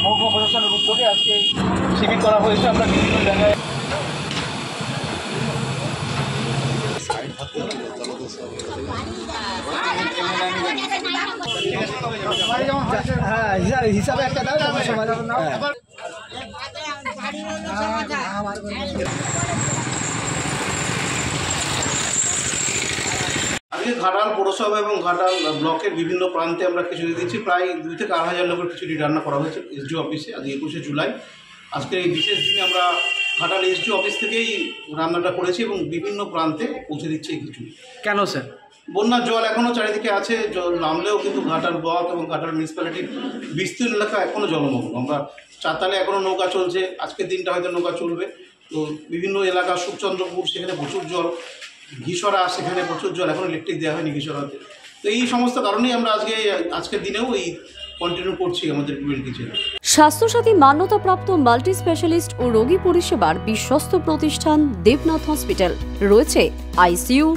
মহকুমা প্রশাসনের উদ্যোগে আজকে শিবির করা হয়েছে। আমরা বিভিন্ন জায়গায় হিসাবে একটা দাও। আজকে ঘাটাল পৌরসভা এবং ঘাটাল ব্লকের বিভিন্ন প্রান্তে আমরা খিচুড়ি দিচ্ছি। প্রায় 2 থেকে 2,500 লোকের খিচুড়ি রান্না করা হয়েছে এসডিও অফিসে। আজ 21শে জুলাই, আজকের এই বিশেষ দিনে আমরা ঘাটাল এসডিও অফিস থেকেই রান্নাটা করেছি এবং বিভিন্ন প্রান্তে পৌঁছে দিচ্ছি এই খিচুড়ি। কেন স্যার? বন্যার জল এখনও চারিদিকে আছে, জল নামলেও কিন্তু ঘাটাল ব্লক এবং ঘাটাল মিউনিসিপ্যালিটির বিস্তীর্ণ এলাকা এখনও জলমগ্ন। আমরা চারতালে এখনও নৌকা চলছে, আজকের দিনটা হয়তো নৌকা চলবে। তো বিভিন্ন এলাকা, সুখচন্দ্রপুর সেখানে প্রচুর জল, ঘিসরা সেখানে প্রচুর জল, এখনও ইলেকট্রিক দেওয়া হয়নি ঘিসরাতে। তো এই সমস্ত কারণেই আমরা আজকের দিনেও এই কন্টিনিউ করছি আমাদের কিচেন। স্বাস্থ্যসাথী মান্যতাপ্রাপ্ত মাল্টি স্পেশালিস্ট ও রোগী পরিষেবার বিশ্বস্ত প্রতিষ্ঠান দেবনাথ হসপিটাল। রয়েছে ICU,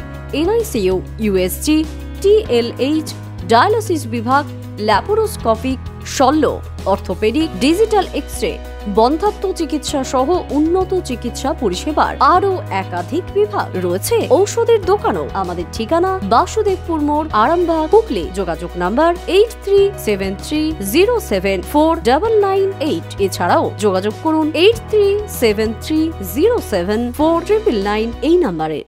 NICU, USG, TLH, dialysis বিভাগ, ল্যাপারোস্কোপিক, শল্য, অর্থোপেডিক, ডিজিটাল এক্স-রে, বন্ধ্যাত্ব চিকিৎসা সহ উন্নত চিকিৎসা পরিষেবার আরও একাধিক বিভাগ রয়েছে। ঔষধের দোকানও। আমাদের ঠিকানা বাসুদেবপুর মোড়, আরামবাগ, হুগলি। যোগাযোগ নাম্বার 8373074998। এছাড়াও যোগাযোগ করুন 8373074999 এই নাম্বারে।